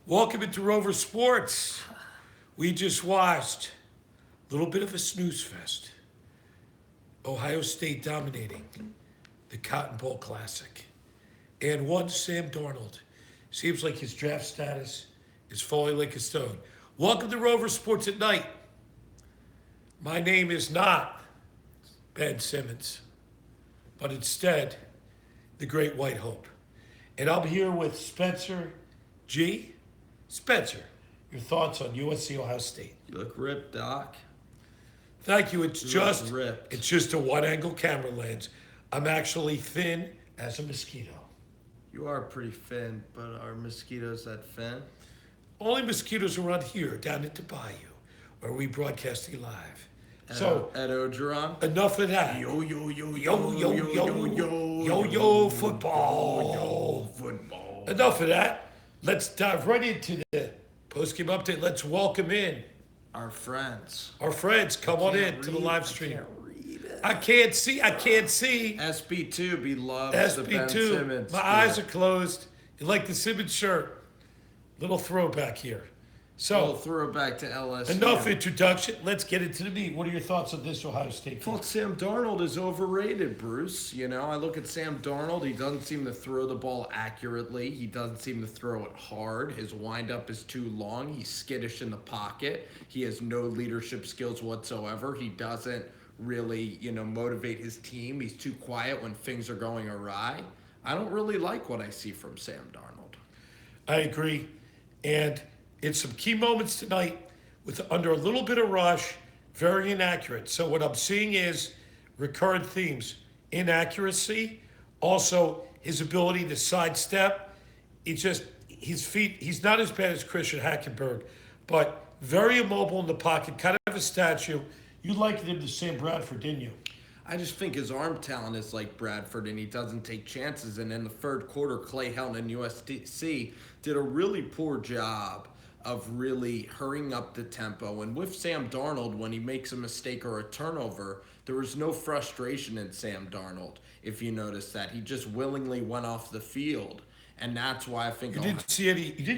Welcome into Rover Sports. We just watched a little bit of a snooze fest. Ohio State dominating the Cotton Bowl Classic. And one Sam Darnold. Seems like his draft status is falling like a stone. Welcome to Rover Sports at Night. My name is not Ben Simmons, but instead the Great White Hope. And I'm here with Spencer G. Spencer, your thoughts on USC Ohio State? You look ripped, Doc. Thank you. You look ripped. It's just a one-angle camera lens. I'm actually thin as a mosquito. You are pretty thin, but are mosquitoes that thin? Only mosquitoes around here, down at the bayou, where we broadcasting live. At So Ogeron? enough of that. Yo football. Football. Enough of that. Let's dive right into the postgame update. Let's welcome in Our friends. our friends. Come on in to the live stream. I can't see. SB2 be loved. The Ben SB2. Simmons. My eyes are closed. You like the Simmons shirt? Little throwback here. We'll So, throw it back to LSU. enough introduction. Let's get into the meat. What are your thoughts on this Ohio State I team? thought Sam Darnold is overrated, Bruce. You know, I look at Sam Darnold. He doesn't seem to throw the ball accurately. He doesn't seem to throw it hard. His windup is too long. He's skittish in the pocket. He has no leadership skills whatsoever. He doesn't really, motivate his team. He's too quiet when things are going awry. I don't really like what I see from Sam Darnold. I agree. And in some key moments tonight, with under a little bit of rush, very inaccurate. So what I'm seeing is recurrent themes: inaccuracy, also his ability to sidestep. His feet. He's not as bad as Christian Hackenberg, but very immobile in the pocket, kind of a statue. You likened him to Sam Bradford, didn't you? I just think his arm talent is like Bradford, and he doesn't take chances. And in the third quarter, Clay Helton and USC did a really poor job of really hurrying up the tempo. And with Sam Darnold, when he makes a mistake or a turnover, there was no frustration in Sam Darnold. If you notice that, he just willingly went off the field. And that's why I think You didn't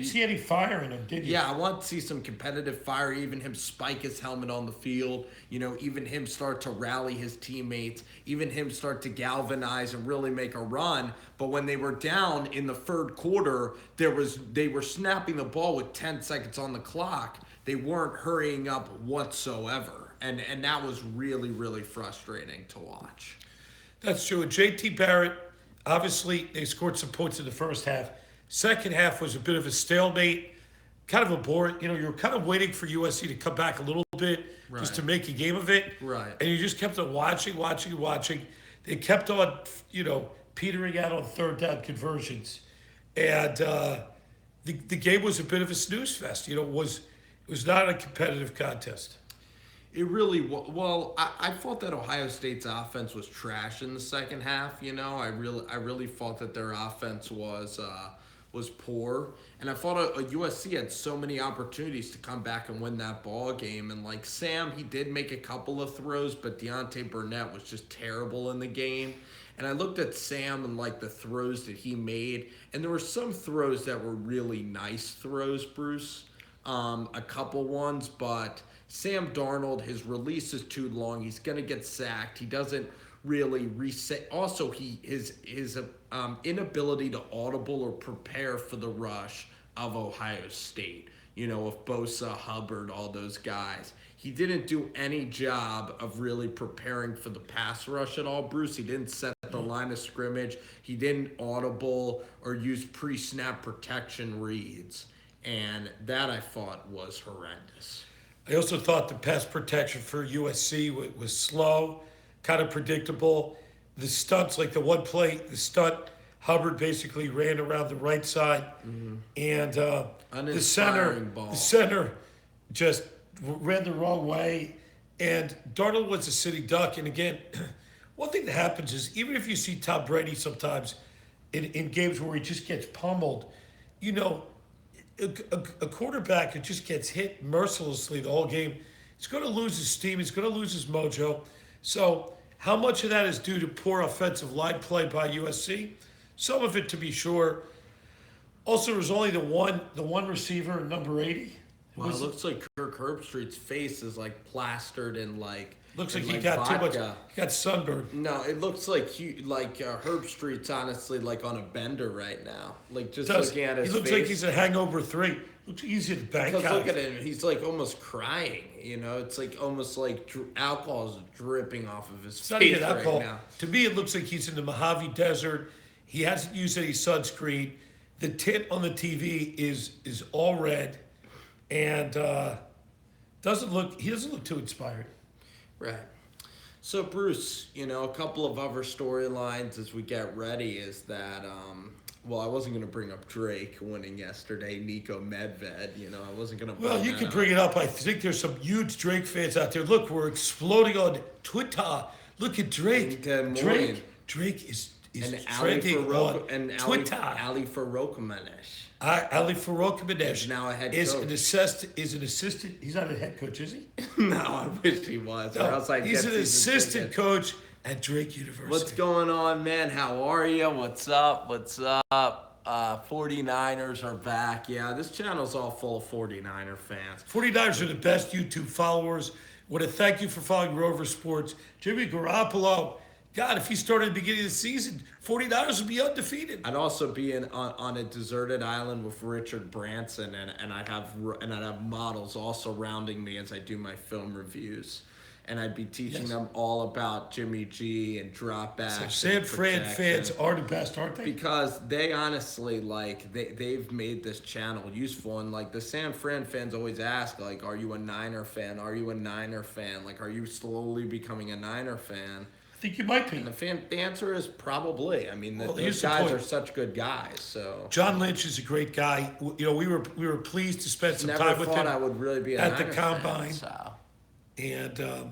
see any fire in him, did you? yeah, I want to see some competitive fire, even him spike his helmet on the field, even him start to rally his teammates, even him start to galvanize and really make a run. But when they were down in the third quarter, they were snapping the ball with 10 seconds on the clock. They weren't hurrying up whatsoever. And that was really, really frustrating to watch. That's true. And JT Barrett, obviously, they scored some points in the first half. Second half was a bit of a stalemate, kind of a boring. You're kind of waiting for USC to come back a little bit just to make a game of it. Right. And you just kept on watching. They kept on, petering out on third down conversions. And the game was a bit of a snooze fest. It was not a competitive contest. It really well. I thought that Ohio State's offense was trash in the second half. I really thought that their offense was poor, and I thought USC had so many opportunities to come back and win that ball game. And like Sam, he did make a couple of throws, but Deontay Burnett was just terrible in the game. And I looked at Sam and like the throws that he made, and there were some throws that were really nice throws, Bruce. A couple ones, but Sam Darnold, his release is too long. He's going to get sacked. He doesn't really reset. Also, his inability to audible or prepare for the rush of Ohio State. With Bosa, Hubbard, all those guys. He didn't do any job of really preparing for the pass rush at all, Bruce. He didn't set the line of scrimmage. He didn't audible or use pre-snap protection reads. And that I thought was horrendous. I also thought the pass protection for USC was slow, kind of predictable. The stunts, like the one play, the stunt, Hubbard basically ran around the right side, and the center just ran the wrong way. And Darnold was a sitting duck. And again, one thing that happens is even if you see Tom Brady sometimes in games where he just gets pummeled, a quarterback that just gets hit mercilessly the whole game, he's going to lose his steam. He's going to lose his mojo. So how much of that is due to poor offensive line play by USC? Some of it, to be sure. Also, there's only the one receiver, number 80. Well, it looks like Kirk Herbstreit's face is like plastered in like. Looks like in, he like, got too much. vodka. He got sunburned. No, it looks like Herbstreit's honestly like on a bender right now. Like just Does. looking at his He looks face. like he's a hangover 3. Looks easy to bank Because out. look at him, he's like almost crying. You know, it's like almost like alcohol is dripping off of his It's not face even alcohol. right now. To me, it looks like he's in the Mojave Desert. He hasn't used any sunscreen. The tint on the TV is all red, and he doesn't look too inspired. Right. So Bruce, you know, a couple of other storylines as we get ready is that well, I wasn't going to bring up Drake winning yesterday, Nico Medved, you know, I wasn't going to Well, you can bring it up. I think there's some huge Drake fans out there. Look, we're exploding on Twitter. Look at Drake. Drake is trending on Twitter. Ali Farokhmanesh. Ali Farokhmanesh Is now a head is coach. Is an assistant. He's not a head coach, is he? No, I wish he was. Or else I'd He's get an season assistant tickets. coach at Drake University. What's going on, man? How are you? What's up? What's up? 49ers are back. Yeah, this channel's all full of 49er fans. 49ers are the best YouTube followers. Want to thank you for following Rover Sports. Jimmy Garoppolo, God, if he started at the beginning of the season, 49ers would be undefeated. I'd also be on a deserted island with Richard Branson, and I'd have models all surrounding me as I do my film reviews, and I'd be teaching them all about Jimmy G and drop back. So San Fran fans are the best, aren't they? Because they honestly they've made this channel useful, and like the San Fran fans always ask, like, are you a Niner fan? Are you a Niner fan? Like, are you slowly becoming a Niner fan? I think you might be. And the answer is probably. I mean, Well, those here's the guys point. are such good guys. So John Lynch is a great guy. You know, we were pleased to spend some never time with thought him I would really be a at the Niner combine. Fan, so. And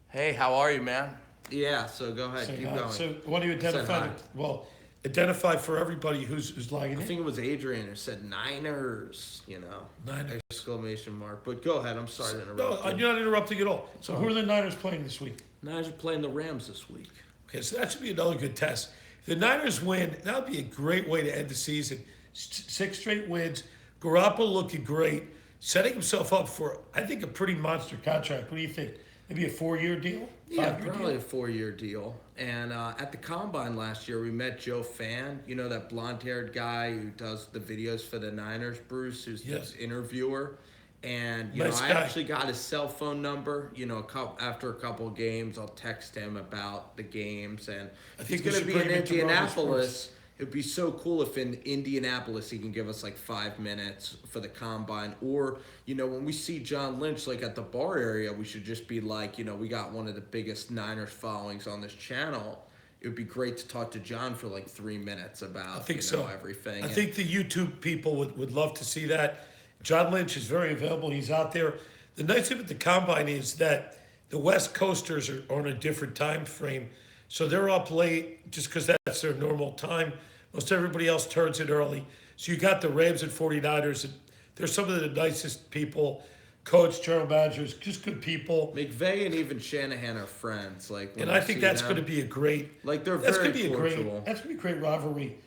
Hey, how are you, man? Yeah. So go ahead, keep going. so why don't you identify? hi. Well, identify for everybody who's logging I in. think it was Adrian who said Niners. You know, Niners. exclamation mark. But go ahead. I'm sorry to No, interrupt. you. you're not interrupting at all. So who are the Niners playing this week? Niners are playing the Rams this week. Okay, so that should be another good test. If the Niners win, that would be a great way to end the season. 6 straight wins. Garoppolo looking great, setting himself up for, I think, a pretty monster contract. What do you think? Maybe a 4-year deal? Yeah, 5-year probably deal? a 4-year deal. And at the combine last year, we met Joe Fan. You know, that blonde-haired guy who does the videos for the Niners, Bruce, who's Yes. the interviewer. And Nice I guy. actually got his cell phone number. You know, after a couple games, I'll text him about the games. And I if think he's we going to should be bring in him to Rover Indianapolis, it'd be so cool if in Indianapolis he can give us like 5 minutes for the combine. Or, you know, when we see John Lynch like at the bar area, we should just be like, you know, we got one of the biggest Niners followings on this channel. It would be great to talk to John for like 3 minutes about I think you know, so. everything. I And- think the YouTube people would love to see that. John Lynch is very available. He's out there. The nice thing with the combine is that the West Coasters are on a different time frame. So they're up late just because that's their normal time. Most everybody else turns it early. So you got the Rams and 49ers. And they're some of the nicest people. Coach, general managers, just good people. McVay and even Shanahan are friends. Like, when And you I think see that's them, going to be a great. like they're That's very going to be a cordial. great. That's going to be a great rivalry.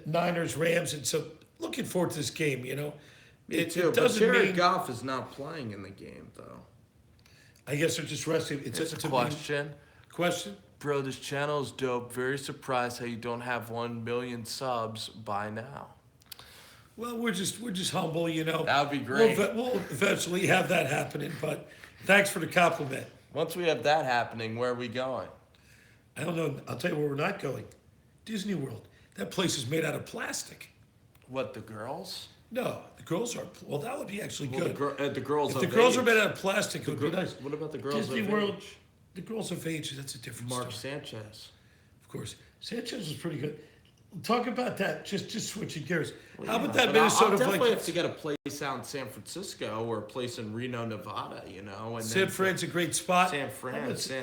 Niners, Rams, and so looking forward to this game. You know, Me it too. But doesn't Jared mean. Goff is not playing in the game though. I guess they're just resting. It's a main question. question. Bro, this channel is dope. Very surprised how you don't have 1 million subs by now. Well, we're just humble, you know. That would be great. We'll eventually have that happening, but thanks for the compliment. Once we have that happening, where are we going? I don't know. I'll tell you where we're not going. Disney World. That place is made out of plastic. What, the girls? No, the girls are. Well, that would be actually Well, good. the girls. If of the girls age. are made out of plastic, it would be Gr- nice. What about the girls Disney of World. age? The girls of age. That's a different Mark story. Sanchez. Of course, Sanchez was pretty good. Talk about that. Just switching gears. How about Yeah, that but Minnesota I'll definitely Vikings? have to get a place out in San Francisco or a place in Reno, Nevada. You know, and San then- Fran's a great spot. San Fran,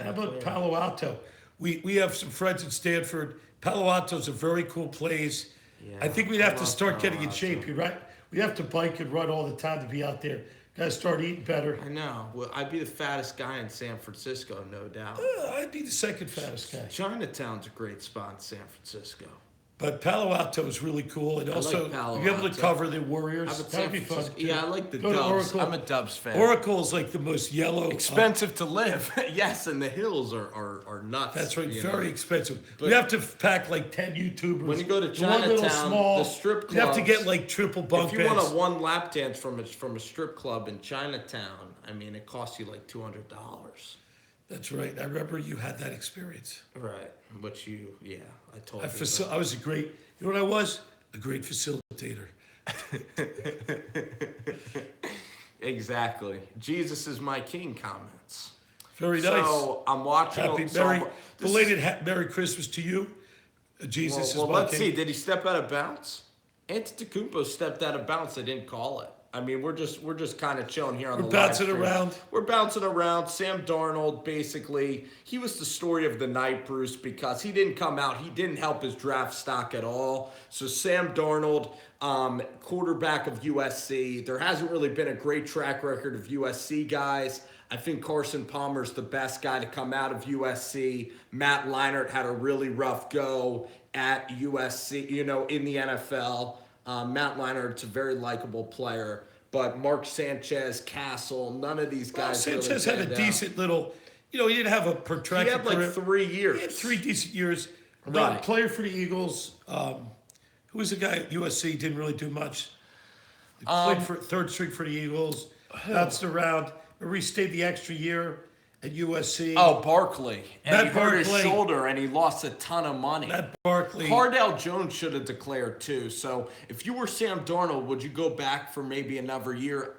How about Clara. Palo Alto? We have some friends at Stanford. Palo Alto's a very cool place. Yeah, I think we'd have I to love start Palo getting in Alto. shape. You're right. We have to bike and run all the time to be out there. Got to start eating better. I know. Well, I'd be the fattest guy in San Francisco, no doubt. I'd be the second fattest guy. Chinatown's a great spot in San Francisco. But Palo Alto is really cool, and also like Palo you're able to Alto. cover the Warriors. I'm at That'd San be fun. Francisco. Yeah, I like the Go to Dubs. Oracle. I'm a Dubs fan. Oracle is like the most yellow. Expensive to live. Yes, and the hills are nuts. That's right, you very know. expensive. But- we have to pack like 10 YouTubers. When you go to The one little Chinatown, small, the strip you have to clubs- get like triple bunk If you want beds. a one lap dance from a strip club in Chinatown, I mean, it costs you like $200. That's right. I remember you had that experience. Right. But I told I, you. I was a great, you know what I was? A great facilitator. Exactly. Jesus is my king comments. Very nice. So I'm watching. Happy Merry Christmas to you. Jesus is Well, my let's king. see. Did he step out of bounds? Antetokounmpo stepped out of bounds. They didn't call it. I mean, we're just kind of chilling here on We're the live bouncing stream. around. We're bouncing around. Sam Darnold, basically, he was the story of the night, Bruce, because he didn't come out. He didn't help his draft stock at all. So Sam Darnold, quarterback of USC. There hasn't really been a great track record of USC guys. I think Carson Palmer's the best guy to come out of USC. Matt Leinart had a really rough go at USC, in the NFL. Matt Leinart's a very likable player, but Mark Sanchez, Castle, none of these Well, guys. Sanchez really had a panned out. decent little, he didn't have a protracted He had like career. 3 years. He had 3 decent years. Right. Player for the Eagles. Who was the guy at USC? Didn't really do much. He played for third string for the Eagles. Bounced around. Remember he stayed the extra year at USC. Oh, Barkley. And Matt he hurt his Barkley. shoulder and he lost a ton of money. Matt Barkley. Cardell Jones should have declared too. So if you were Sam Darnold, would you go back for maybe another year?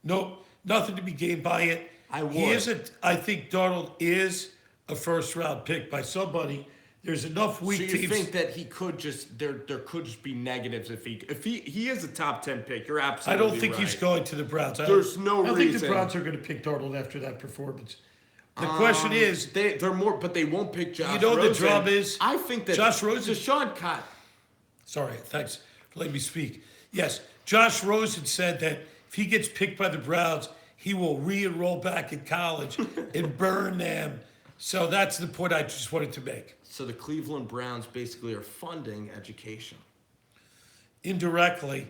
No, nothing to be gained by it. I would. I think Darnold is a first round pick by somebody. There's enough weak So you teams. think that he could just there could just be negatives if he is a top 10 pick? You're I absolutely don't think right. he's going to the Browns. There's no I don't think the reason. Browns are going to pick Darnold after that performance. The question is, they're more, but they won't pick Josh. You know what the Rosen. drum is? I think that Josh Rosen- Deshaun Kyle. sorry, thanks for letting me speak. Yes, Josh Rosen said that if he gets picked by the Browns, he will re-enroll back in college and burn them. So that's the point I just wanted to make. So the Cleveland Browns basically are funding education. Indirectly,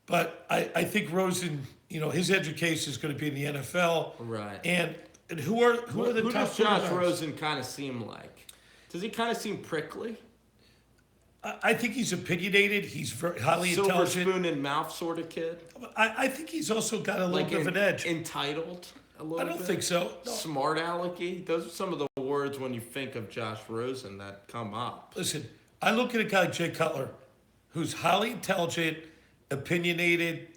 but I think Rosen, his education is going to be in the NFL. Right. And who are the Who top does Josh quarterbacks? Rosen kind of seem like? Does he kind of seem prickly? I think he's opinionated. He's very highly Silver intelligent. spoon in mouth sort of kid? I think he's also got a little bit of an edge. Entitled a little I bit? don't think so. No. Smart alecky? Those are some of the words when you think of Josh Rosen that come up. Listen, I look at a guy, Jay Cutler, who's highly intelligent, opinionated,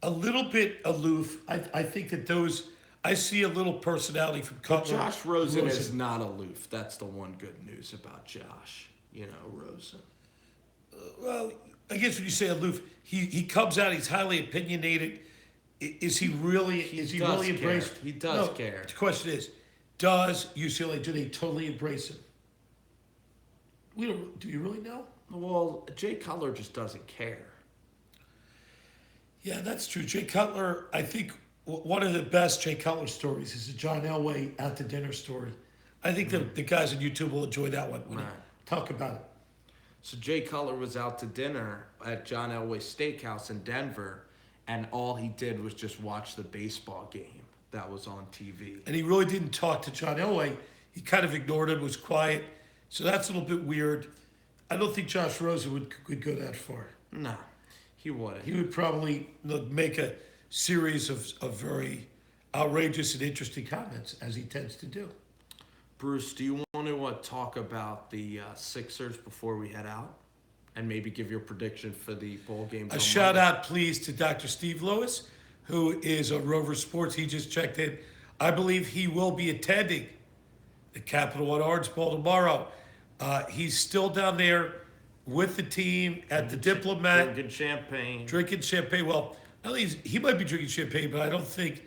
a little bit aloof. I think that I see a little personality from Cutler. Josh Rosen is not aloof. That's the one good news about Josh. Rosen. Well, I guess when you say aloof, he comes out, he's highly opinionated. Is he really does really care. embraced? He does No, care. The question is, does UCLA, do they totally embrace him? Do you really know? Well, Jay Cutler just doesn't care. Yeah, that's true. Jay Cutler, I think one of the best Jay Cutler stories is the John Elway at the dinner story. I think the guys on YouTube will enjoy that one when they Right. talk about it. So Jay Cutler was out to dinner at John Elway's Steakhouse in Denver, and all he did was just watch the baseball game that was on TV. And he really didn't talk to John Elway. He kind of ignored him, was quiet. So that's a little bit weird. I don't think Josh Rosen would go that far. No, he wouldn't. He would probably make a series of very outrageous and interesting comments, as he tends to do. Bruce, do you want to talk about the Sixers before we head out? And maybe give your prediction for the bowl game? A shout out, please, to Dr. Steve Lewis, who is on Rover Sports. He just checked in. I believe he will be attending the Capital One Orange Bowl tomorrow. He's still down there with the team at the Diplomat. Drinking champagne. Well, at least he might be drinking champagne, but I don't think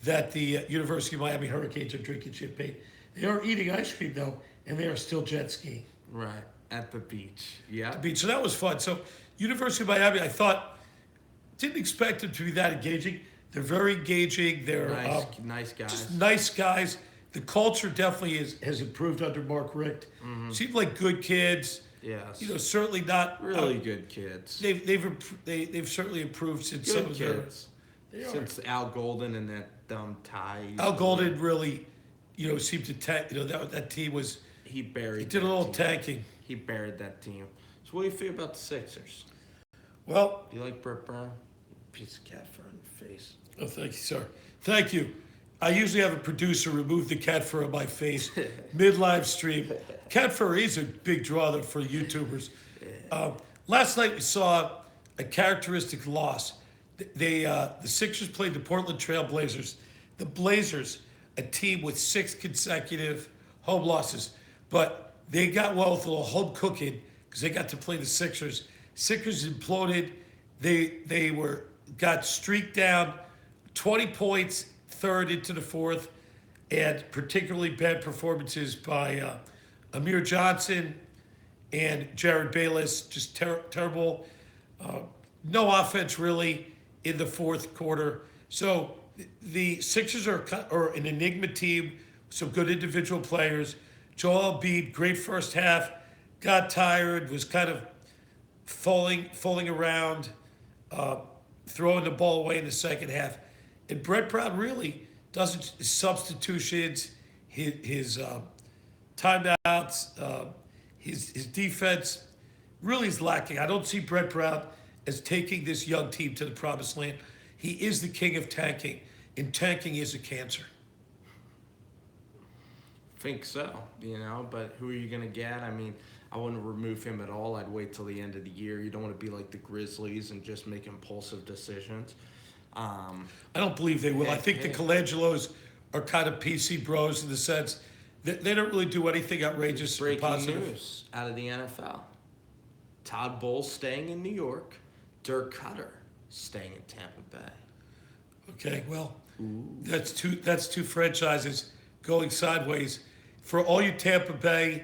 that the University of Miami Hurricanes are drinking champagne. They are eating ice cream, though, and they are still jet skiing. Right, at the beach. Yeah. Beach. So that was fun. So University of Miami, I thought, didn't expect them to be that engaging. They're very engaging. They're Nice guys. just nice guys. The culture definitely has improved under Mark Richt. Seemed like good kids. Yes. Certainly not Really good kids. They've certainly improved since some Good of their. kids. They are. Since Al Golden and that dumb tie. Al Golden really, seemed to tank. That team was. He buried. He did a that little team. tanking. He buried that team. So what do you feel about the Sixers? Well, Do you like Brett Brown? Piece of cat fur on your face. oh, thank you, sir. Thank you. I usually have a producer remove the cat fur on my face mid-live stream. Cat fur is a big draw though for YouTubers. Last night we saw a characteristic loss. The Sixers played the Portland Trail Blazers. The Blazers, a team with 6 consecutive home losses, but they got well with a little home cooking because they got to play the Sixers. Sixers imploded. They got streaked down 20 points, third into the fourth, and particularly bad performances by Amir Johnson and Jared Bayless. Just terrible. No offense really in the fourth quarter. So the Sixers are an enigma team, some good individual players. Joel Embiid, great first half, got tired, was kind of falling around, throwing the ball away in the second half. And Brett Brown really doesn't, his substitutions, his timeouts, his defense really is lacking. I don't see Brett Brown as taking this young team to the promised land. He is the king of tanking, and tanking is a cancer. Think so, but who are you going to get? I mean, I wouldn't remove him at all. I'd wait till the end of the year. You don't want to be like the Grizzlies and just make impulsive decisions. I don't believe they will. I think the Colangelos are kind of PC bros in the sense that they don't really do anything outrageous or Breaking positive. news out of the NFL. Todd Bowles staying in New York. Dirk Cutter staying in Tampa Bay. Okay, well, that's two franchises going sideways. For all you Tampa Bay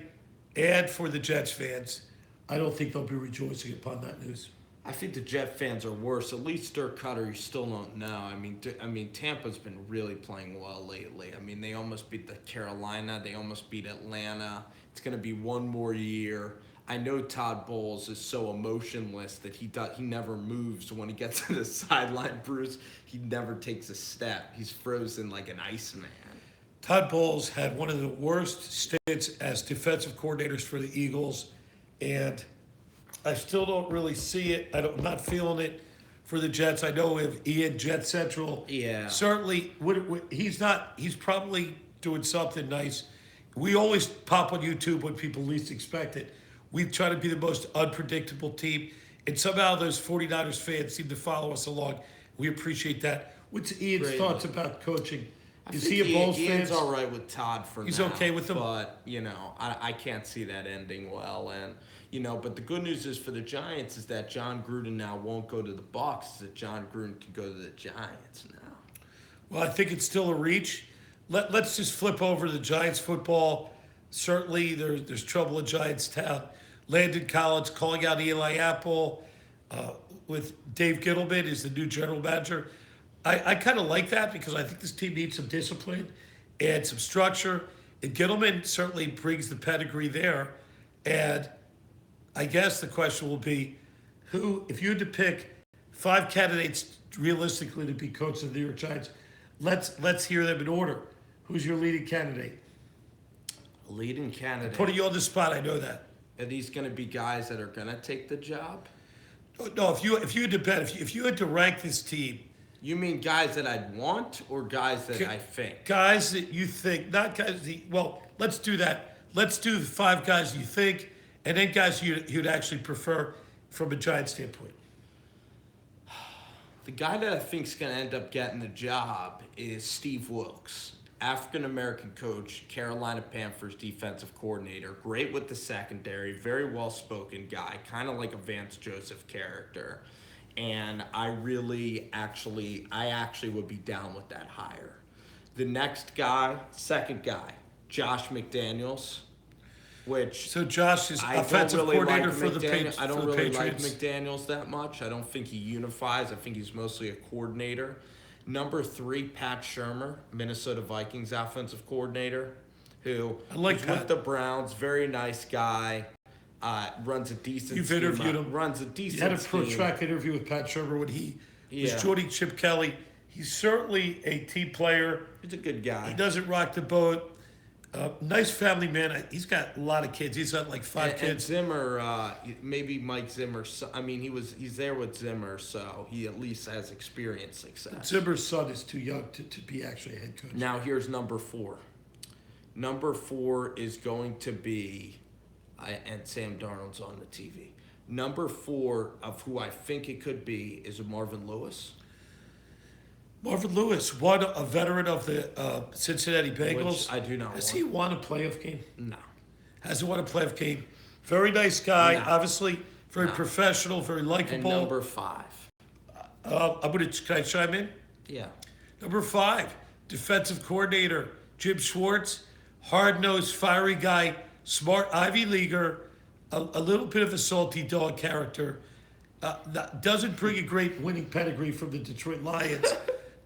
and for the Jets fans, I don't think they'll be rejoicing upon that news. I think the Jet fans are worse. At least Dirk Cutter, you still don't know. I mean, Tampa's been really playing well lately. I mean, they almost beat the Carolina. They almost beat Atlanta. It's going to be one more year. I know Todd Bowles is so emotionless that he never moves when he gets to the sideline. Bruce, he never takes a step. He's frozen like an iceman. Todd Bowles had one of the worst stints as defensive coordinators for the Eagles, and I still don't really see it. I'm not feeling it for the Jets. I know if Ian Jet Central, certainly he's not. He's probably doing something nice. We always pop on YouTube when people least expect it. We try to be the most unpredictable team, and somehow those 49ers fans seem to follow us along. We appreciate that. What's Ian's thoughts about coaching? Is he a Bulls fan? Ian's all right with Todd for now. He's okay with him? But, I can't see that ending well. And, but the good news is for the Giants is that John Gruden now won't go to the Bucs. That John Gruden can go to the Giants now. Well, I think it's still a reach. Let's just flip over to the Giants football. Certainly there's trouble in Giants town. Landon Collins calling out Eli Apple with Dave Gettleman as the new general manager. I kind of like that because I think this team needs some discipline and some structure. And Gettleman certainly brings the pedigree there. And I guess the question will be, if you had to pick 5 candidates realistically to be coach of the New York Giants, let's hear them in order. Who's your leading candidate? Leading candidate. Putting you on the spot, I know that. Are these going to be guys that are going to take the job? No, if you had to bet, if you had to rank this team. You mean guys that I'd want or guys that I think? Guys that you think, not guys let's do that. Let's do the 5 guys you think, and then guys you'd actually prefer from a Giant standpoint. The guy that I think is going to end up getting the job is Steve Wilkes. African-American coach, Carolina Panthers defensive coordinator, great with the secondary, very well-spoken guy, kind of like a Vance Joseph character. And I actually would be down with that hire. The next guy, second guy, Josh McDaniels, So Josh is offensive coordinator for the Patriots. I don't really like McDaniels that much. I don't think he unifies. I think he's mostly a coordinator. Number 3, Pat Shurmur, Minnesota Vikings offensive coordinator, who was with the Browns, very nice guy. Runs a decent. You've scheme interviewed up, him. Runs a decent. You had a scheme. protracted interview with Pat Shermer when he was Yeah. joining Chip Kelly. He's certainly a team player. He's a good He guy. doesn't rock the boat. Nice family man. He's got a lot of kids. He's got like 5 And kids. Zimmer, maybe Mike Zimmer. I mean, he's there with Zimmer, so he at least has experience success. Zimmer's son is too young to be actually a head coach. Now here's number 4. Number 4 is going to be, and Sam Darnold's on the TV. Number 4 of who I think it could be is Marvin Lewis. Marvin Lewis, a veteran of the Cincinnati Bengals. Which I do not Has want. he won a playoff game? No. Hasn't won a playoff game. Very nice guy. No. Obviously, very No. professional, very And likable. number 5. Can I chime in? Yeah. Number 5, defensive coordinator Jim Schwartz, hard-nosed, fiery guy, smart Ivy leaguer, a little bit of a salty dog character. Doesn't bring a great winning pedigree from the Detroit Lions,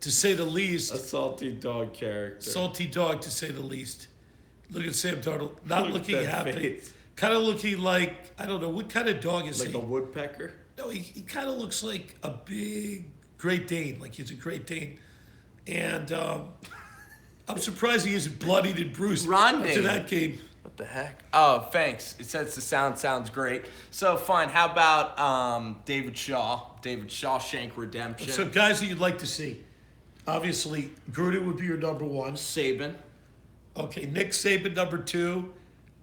to say the least. A salty dog character. Salty dog, to say the least. Look at Sam Darnold, not Look at looking that happy. face. Kind of looking like, I don't know, what kind of dog is Like he? a woodpecker. No, he kind of looks like a big Great Dane, like he's a Great Dane. And I'm surprised he isn't bloodied and bruised Rondé. after that game. What the heck? Oh, thanks. It says the sounds great. So fine. How about David Shaw? David Shawshank Redemption. So guys that you'd like to see. Obviously, Gruden would be your number 1. Saban. Okay, Nick Saban, number 2.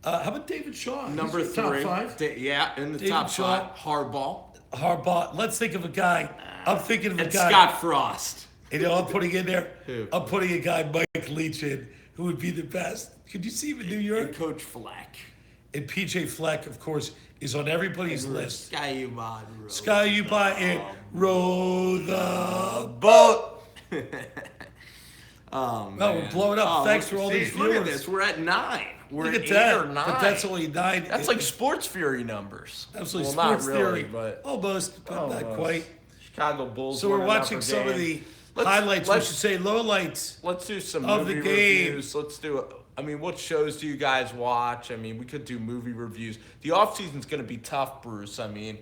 How about David Shaw? He's Number your 3. Top 5. Yeah, in the David top Shaw. 5. Harbaugh. Harbaugh. Let's think of a guy. I'm thinking of a And guy. Scott Frost. You know, I'm putting in there. Who? I'm putting a guy, Mike Leach, in, who would be the best. Could you see him in New And York? Coach Fleck. And PJ Fleck, of course, is on everybody's list. Sky Uman. Sky, you buy and row the. Boat. Oh, man. Well, we're blowing up. Oh, Thanks look- for all see, these Look at viewers. this. We're at 9. We're Look at at 8 that. or 9. But that's only 9. That's like Sports Fury numbers. absolutely well, sports not really, theory. but Almost, but not almost. quite. Chicago Bulls. So we're won watching another some of game. the highlights. We should say lowlights. Let's do some of the movie game. reviews. Let's do. I mean, what shows do you guys watch? I mean, we could do movie reviews. The offseason's going to be tough, Bruce. I mean,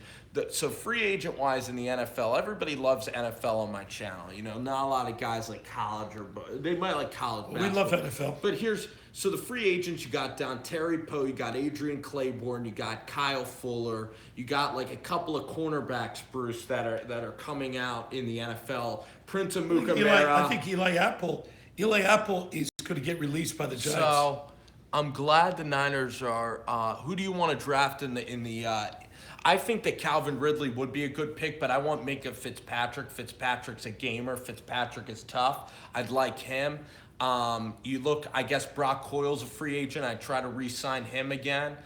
so free agent wise in the NFL, everybody loves NFL on my channel. You know, not a lot of guys like college they might like college. We love basketball. NFL. But so the free agents, you got down Terry Poe, you got Adrian Claiborne, you got Kyle Fuller, you got like a couple of cornerbacks, Bruce, that are coming out in the NFL. Prince Amukamara. I think Eli Apple is going to get released by the Giants. So I'm glad the Niners are. Who do you want to draft in the? I think that Calvin Ridley would be a good pick, but I want Minka Fitzpatrick. Fitzpatrick's a gamer. Fitzpatrick is tough. I'd like him. You look, I guess Brock Coyle's a free agent. I'd try to re-sign him again.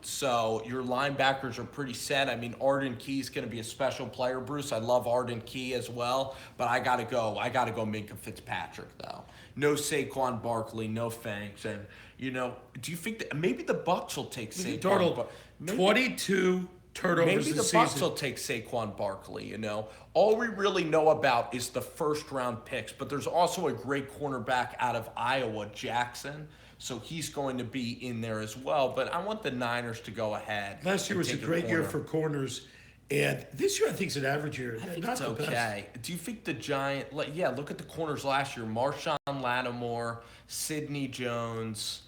So your linebackers are pretty set. I mean, Arden Key's going to be a special player, Bruce. I love Arden Key as well, but I gotta go Minka Fitzpatrick though. No Saquon Barkley, no thanks. And you know, do you think that maybe the Bucs will take Saquon? Darnold, 22 turnovers Maybe the this Bucs season. will take Saquon Barkley, you know. All we really know about is the first round picks, but there's also a great cornerback out of Iowa, Jackson. So he's going to be in there as well. But I want the Niners to go ahead. Last year and was a take great year corner. for corners, and this year I think is an average year. I think Not it's the best. okay. Do you think the Giant? Look at the corners last year: Marshawn Lattimore, Sidney Jones,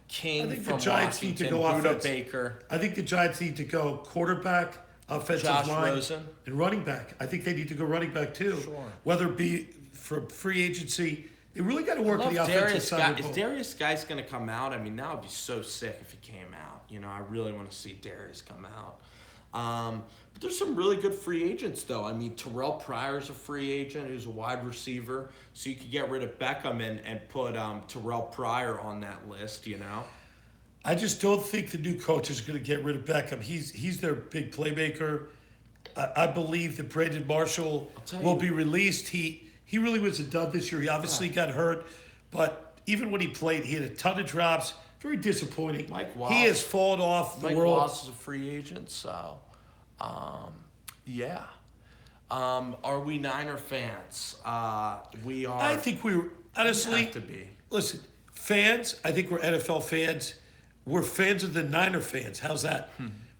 King I think the from Giants need Washington, to go Buda offense. Baker. I think the Giants need to go quarterback, offensive Josh line, Rosen. and running back. I think they need to go running back too. Sure. Whether it be from free agency, they really got to work on the offensive side of the Is ball. Darius Guice going to come out? I mean, that would be so sick if he came out. You know, I really want to see Darius come out. But there's some really good free agents, though. I mean, Terrell Pryor's a free agent who's a wide receiver. So you could get rid of Beckham and put Terrell Pryor on that list, you know? I just don't think the new coach is going to get rid of Beckham. He's their big playmaker. I believe that Brandon Marshall tell will you- be released. He really was a dud this year. He obviously got hurt, but even when he played, he had a ton of drops. Very disappointing. Mike He Wallace. has fallen off the Mike world. Wallace is a free agent, so yeah. Are we Niner fans? We are. I think we were honestly. have to be. Listen, fans. I think we're NFL fans. we're fans of the Niner fans. How's that?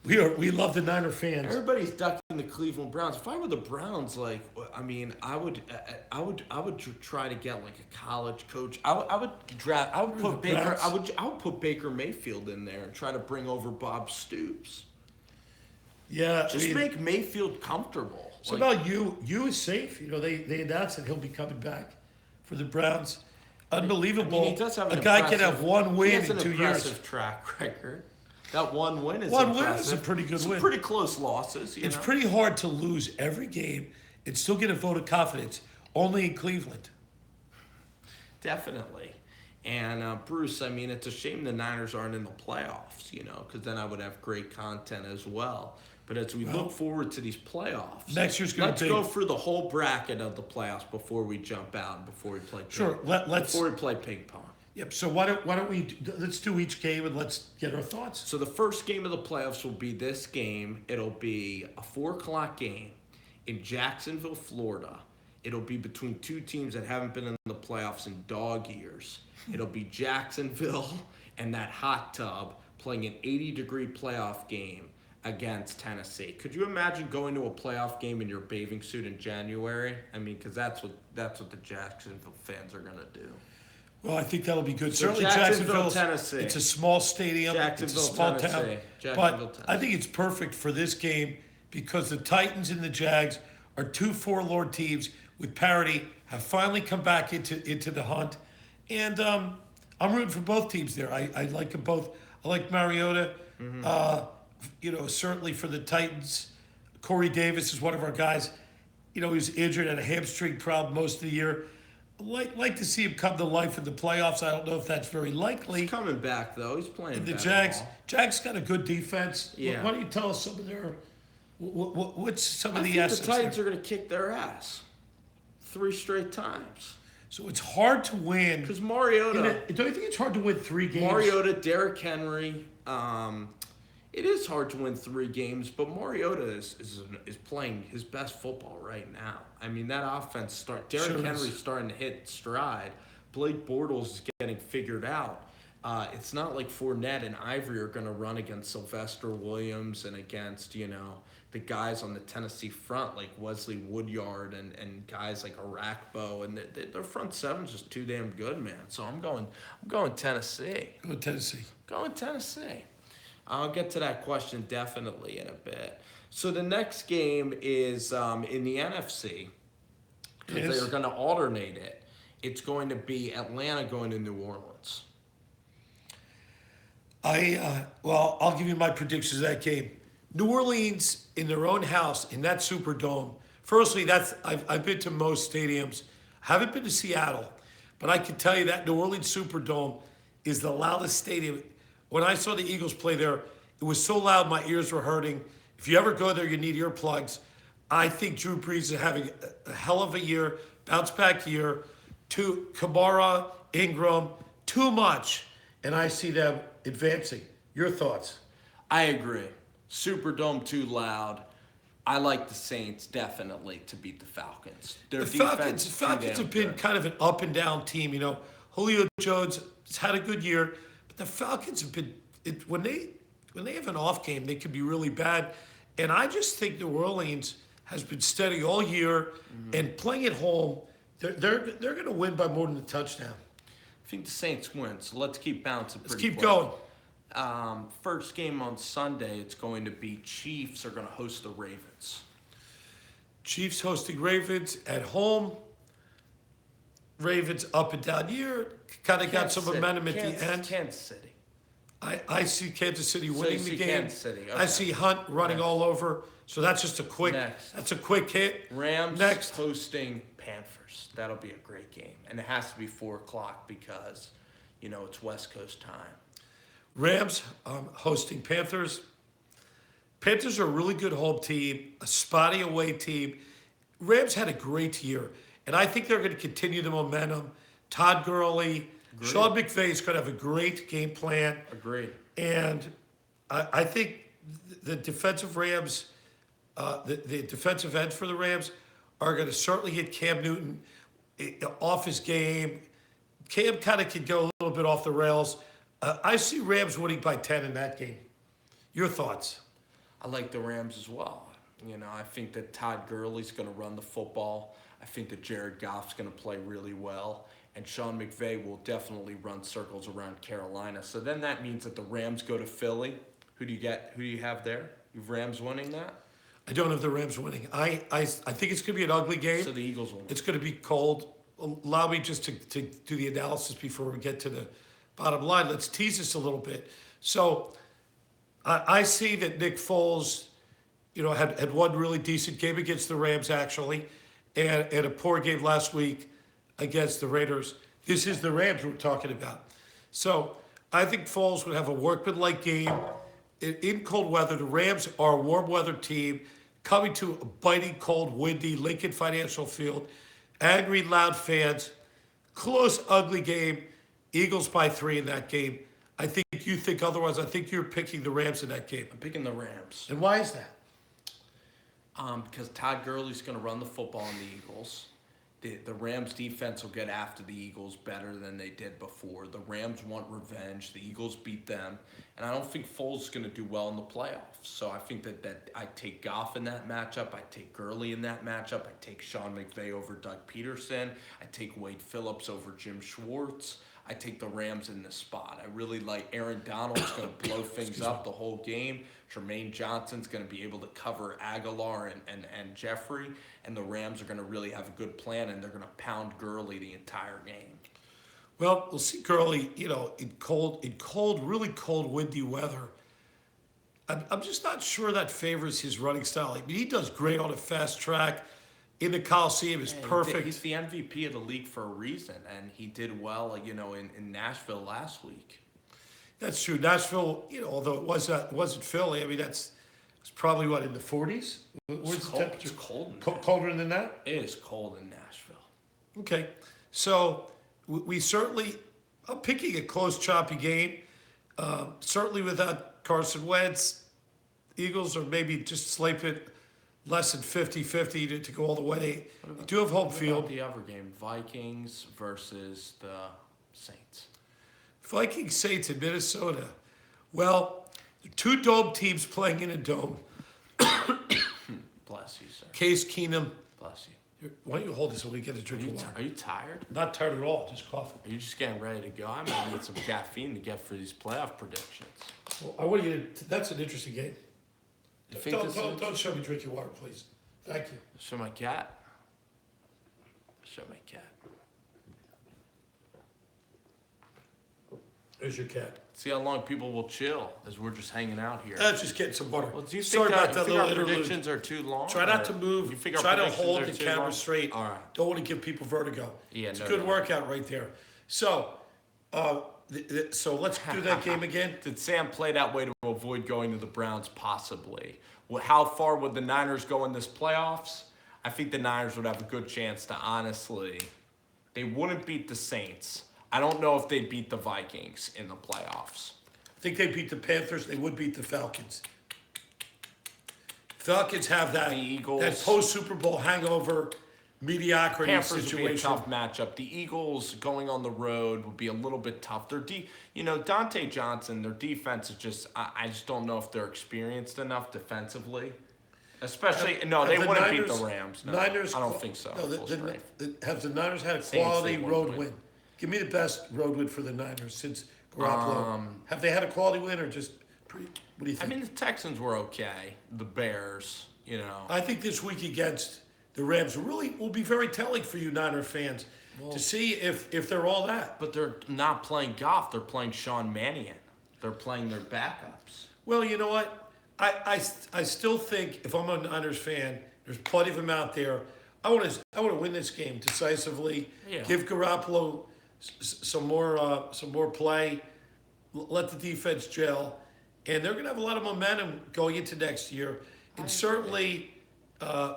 We love the Niner fans. Everybody's ducking the Cleveland Browns. If I were the Browns, like, I mean, I would try to get like a college coach. I would put Baker. I would put Baker Mayfield in there and try to bring over Bob Stoops. Yeah, Just make Mayfield comfortable. So about you? You is safe. You know, they announced that he'll be coming back for the Browns. Unbelievable. I mean, he does have a guy can have one win in 2 an years. impressive track record. That one win is One impressive. win is a pretty good Some win. pretty close losses. It's pretty hard to lose every game and still get a vote of confidence. Only in Cleveland. Definitely. And Bruce, I mean, it's a shame the Niners aren't in the playoffs, you know, because then I would have great content as well. But as we look forward to these playoffs, Next year's going to be. Let's go through the whole bracket of the playoffs before we jump out and before we play. Sure. Before we play ping pong. Yep. So why don't we let's do each game and let's get our thoughts. So the first game of the playoffs will be this game. It'll be a 4:00 game in Jacksonville, Florida. It'll be between two teams that haven't been in the playoffs in dog years. It'll be Jacksonville and that hot tub playing an 80-degree playoff game against Tennessee. Could you imagine going to a playoff game in your bathing suit in January? I mean, because that's what the Jacksonville fans are gonna do. Well, I think that'll be good. So Certainly, Jacksonville, Tennessee. It's a small stadium. Jacksonville, it's a small Tennessee. town. Jacksonville, But I think it's perfect for this game because the Titans and the Jags are two forlorn teams with parity, have finally come back into the hunt. And I'm rooting for both teams there. I like them both. I like Mariota. You know, certainly for the Titans, Corey Davis is one of our guys. You know, he was injured, had a hamstring problem most of the year. Like to see him come to life in the playoffs. I don't know if that's very likely. He's coming back though. He's playing. The better Jags ball. got a good defense. Yeah. Why don't you tell us some of their what's some of I the think assets the Titans there? are going to kick their ass 3 straight times. So it's hard to win. Because Mariota, Don't you think it's hard to win 3 games? Mariota, Derrick Henry, it is hard to win 3 games, but Mariota is playing his best football right now. I mean, that offense Derrick Henry's starting to hit stride. Blake Bortles is getting figured out. It's not like Fournette and Ivory are going to run against Sylvester Williams and against, you know, the guys on the Tennessee front like Wesley Woodyard and guys like Arakpo, and their front seven's just too damn good, man. So I'm going Tennessee. Go Tennessee. Going Tennessee. I'll get to that question definitely in a bit. So the next game is in the NFC. Because Yes. they're going to alternate it. It's going to be Atlanta going to New Orleans. I'll give you my predictions of that game. New Orleans in their own house in that Superdome. Firstly, I've been to most stadiums. Haven't been to Seattle, but I can tell you that New Orleans Superdome is the loudest stadium. When I saw the Eagles play there, it was so loud my ears were hurting. If you ever go there, you need earplugs. I think Drew Brees is having a hell of a year, bounce back year. Kamara, Ingram, too much, and I see them advancing. Your thoughts? I agree. Superdome too loud. I like the Saints definitely to beat the Falcons. Their The defense is Falcons too damn have been good. kind of an up and down team. You know, Julio Jones has had a good year, but the Falcons have been when they have an off game, they can be really bad. And I just think New Orleans has been steady all year and playing at home. They're going to win by more than a touchdown. I think the Saints win, so let's keep bouncing. Let's keep going. First game on Sunday, it's going to be Chiefs are going to host the Ravens. Chiefs hosting Ravens at home. Ravens up and down year. Kind of got some momentum at the end. Kansas City. I see Kansas City So winning you the see game. Kansas City, I okay. see Hunt running all over. So that's just a quick. Next. That's a quick hit. Rams Next. hosting Panthers. That'll be a great game. And it has to be 4:00 because, you know, it's West Coast time. Rams hosting Panthers. Panthers are a really good home team, a spotty away team. Rams had a great year, and I think they're going to continue the momentum. Todd Gurley, Sean McVay is going to have a great game plan. Agreed. And I think the defensive Rams, the defensive ends for the Rams are going to certainly hit Cam Newton off his game. Cam kind of could go a little bit off the rails. I see Rams winning by 10 in that game. Your thoughts? I like the Rams as well. I think that Todd Gurley's going to run the football. I think that Jared Goff's going to play really well. And Sean McVay will definitely run circles around Carolina. So then that means that the Rams go to Philly. Who do you get? Who do you have there? You have Rams winning that? I don't have the Rams winning. I think it's going to be an ugly game. So the Eagles will win. It's going to be cold. Allow me just to do the analysis before we get to the bottom line. Let's tease this a little bit. So I see that Nick Foles, had one really decent game against the Rams, actually, and a poor game last week against the Raiders. This is the Rams we're talking about. So I think Foles would have a workmanlike game in cold weather. The Rams are a warm weather team coming to a biting cold, windy Lincoln Financial Field. Angry, loud fans. Close, ugly game. Eagles by 3 in that game. I think you think otherwise. I think you're picking the Rams in that game. I'm picking the Rams. And why is that? Because Todd Gurley's going to run the football on the Eagles. The Rams defense will get after the Eagles better than they did before. The Rams want revenge. The Eagles beat them. And I don't think Foles is going to do well in the playoffs. So I think that I take Goff in that matchup. I take Gurley in that matchup. I take Sean McVay over Doug Peterson. I take Wade Phillips over Jim Schwartz. I take the Rams in this spot. I really like Aaron Donald's going to blow things up the whole game. Jermaine Johnson's going to be able to cover Aguilar and Jeffrey. And the Rams are going to really have a good plan, and they're going to pound Gurley the entire game. Well, we'll see Gurley, in cold, really cold, windy weather. I'm just not sure that favors his running style. I mean, he does great on a fast track. In the Coliseum is perfect. He's the MVP of the league for a reason, and he did well, in Nashville last week. That's true. Nashville, although it wasn't Philly. I mean, it's probably in the 40s. Where's the temperature? It's cold. Colder than that? It is cold in Nashville. Okay, so we certainly. I'm picking a close, choppy game. Certainly without Carson Wentz, Eagles are maybe just sleeping less than 50-50 to go all the way. You do have home field. The other game, Vikings versus the Saints. Vikings Saints in Minnesota. Well, two dome teams playing in a dome. Bless you, sir. Case Keenum. Bless you. Why don't you hold this while we get a drink of water? Are you tired? Not tired at all, just coughing. Are you just getting ready to go? I'm gonna need some caffeine to get for these playoff predictions. Well, I want you to. That's an interesting game. You think Don't show me drinking water, please. Thank you. Show my cat. Show my cat. There's your cat. See how long people will chill as we're just hanging out here. Just getting some water. Well, do you Sorry think, about that you think little our interlude. predictions are too long? Try not to or move. You think our Try to predictions hold are the too camera long? straight. All right. Don't want to give people vertigo. Yeah, it's no, a good no. workout right there. So, so let's do that game again. Did Sam play that way to avoid going to the Browns? Possibly. Well, how far would the Niners go in this playoffs? I think the Niners would have a good chance to honestly. They wouldn't beat the Saints. I don't know if they'd beat the Vikings in the playoffs. I think they beat the Panthers. They would beat the Falcons. Falcons have that, The Eagles. that post-Super Bowl hangover mediocrity Panthers would be a situation. tough matchup. The Eagles going on the road would be a little bit tough. Dante Johnson, their defense is just. I just don't know if they're experienced enough defensively. Especially, no, they wouldn't beat the Rams. No, Niners, I don't think so. No, full strength. have the Niners had a Saints, quality they wouldn't road win. win? Give me the best road win for the Niners since Garoppolo. Have they had a quality win or just pretty? What do you I think? mean, the Texans were okay. The Bears, I think this week against the Rams really will be very telling for you Niner fans to see if they're all that. But they're not playing Goff. They're playing Sean Mannion. They're playing their backups. Well, you know what? I still think if I'm a Niners fan, there's plenty of them out there. I want to win this game decisively. Yeah. Give Garoppolo some more play. Let the defense gel, and they're going to have a lot of momentum going into next year. And certainly, I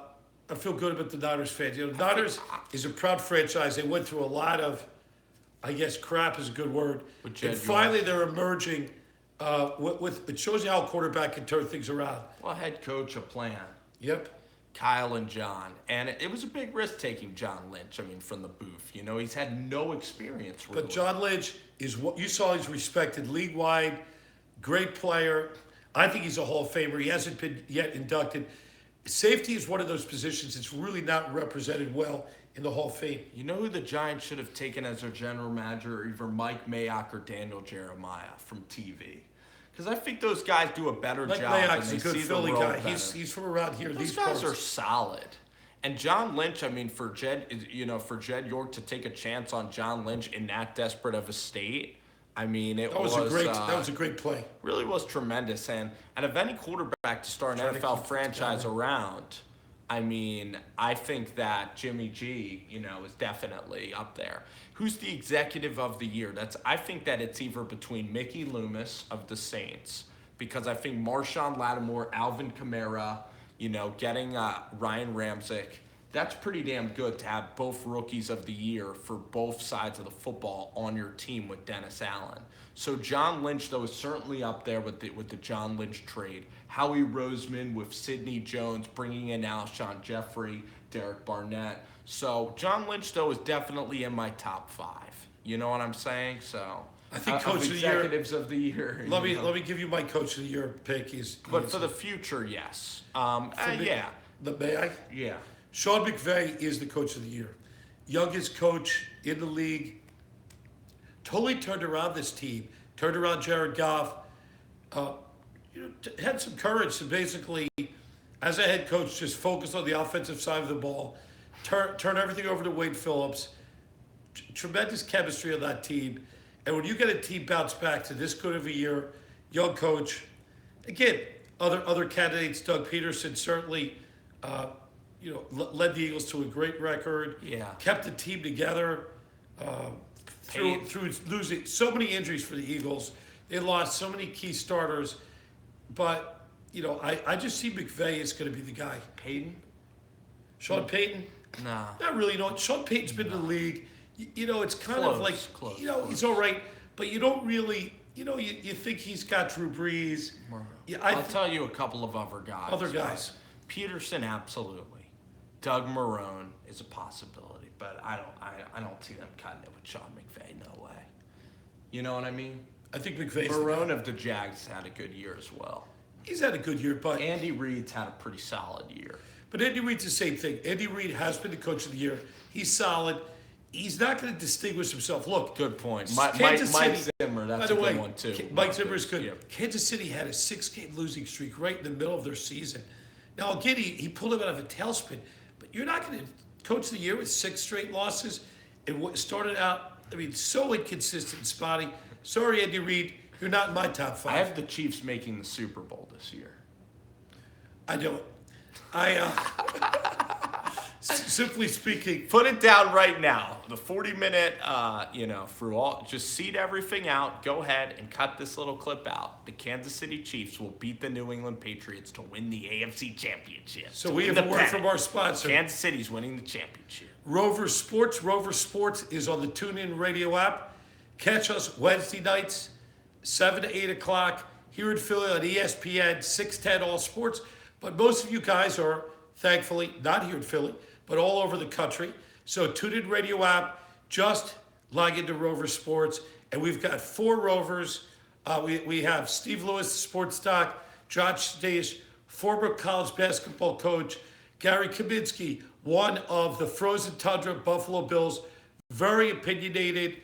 feel good about the Niners fans. Niners is a proud franchise. They went through a lot of, I guess, crap is a good word. And finally, they're emerging. With it shows you how a quarterback can turn things around. Well, head coach, a plan. Yep. Kyle and John, and it was a big risk taking John Lynch. I mean, from the booth, he's had no experience. Really. But John Lynch is what you saw. He's respected league wide, great player. I think he's a Hall of Famer. He hasn't been yet inducted. Safety is one of those positions that's really not represented well in the Hall of Fame. You know who the Giants should have taken as their general manager? Either Mike Mayock or Daniel Jeremiah from TV. Because I think those guys do a better Mike job. Mayock's and a they good see Philly the world guy. better. He's from around here. Those These guys parts are solid. And John Lynch, I mean, for Jed York to take a chance on John Lynch in that desperate of a state, I mean, that was a great play. Really was tremendous. And of any quarterback to start an NFL franchise around, I mean, I think that Jimmy G, is definitely up there. Who's the executive of the year? I think that it's either between Mickey Loomis of the Saints, because I think Marshawn Lattimore, Alvin Kamara, getting Ryan Ramczyk, that's pretty damn good to have both rookies of the year for both sides of the football on your team with Dennis Allen. So John Lynch, though, is certainly up there with the John Lynch trade. Howie Roseman with Sidney Jones, bringing in Alshon Jeffrey, Derek Barnett. So John Lynch, though, is definitely in my top 5. You know what I'm saying? So I think Coach of the Year. Executives of the year. Let me give you my Coach of the Year pick. But for the future, yes. Yeah. May I? Yeah. Sean McVay is the Coach of the Year. Youngest coach in the league. Totally turned around this team. Turned around Jared Goff. Had some courage to basically, as a head coach, just focus on the offensive side of the ball. Turn everything over to Wade Phillips. Tremendous chemistry on that team. And when you get a team bounce back to this good of a year, young coach, again, other candidates, Doug Peterson certainly, led the Eagles to a great record. Yeah. Kept the team together through losing so many injuries for the Eagles. They lost so many key starters. But, I just see McVay is going to be the guy. Payton? Sean Payton? Nah. Not really. No, Sean Payton's been in the league. It's kind of like, close. He's all right. But you don't really, you think he's got Drew Brees. Yeah, I'll tell you a couple of other guys. Other guys. Peterson, absolutely. Doug Marrone is a possibility, but I don't see them cutting it with Sean McVay. No way. You know what I mean? I think McVay's Marrone of the Jags had a good year as well. He's had a good year, but Andy Reid's had a pretty solid year. But Andy Reid's the same thing. Andy Reid has been the Coach of the Year. He's solid. He's not going to distinguish himself. Look. Good point. Mike Zimmer, that's a good one too. Mike Zimmer is good. Yeah. Kansas City had a 6-game losing streak right in the middle of their season. Now, again, he pulled him out of a tailspin. But you're not going to coach the year with 6 straight losses. And what started out, so inconsistent and spotty. Sorry, Andy Reid, you're not in my top 5. I have the Chiefs making the Super Bowl this year. I don't. Simply speaking. Put it down right now. The 40-minute, just seed everything out. Go ahead and cut this little clip out. The Kansas City Chiefs will beat the New England Patriots to win the AFC Championship. So we have a word from our sponsor. Kansas City's winning the championship. Rover Sports. Rover Sports is on the TuneIn Radio app. Catch us Wednesday nights, 7 to 8 o'clock here in Philly on ESPN 610 All Sports. But most of you guys are, thankfully, not here in Philly, but all over the country. So TuneIn Radio app, just log into Rover Sports. And we've got 4 Rovers. We have Steve Lewis, Sports Doc, Josh Dayish, former college basketball coach, Gary Kaminsky, one of the Frozen Tundra Buffalo Bills, very opinionated.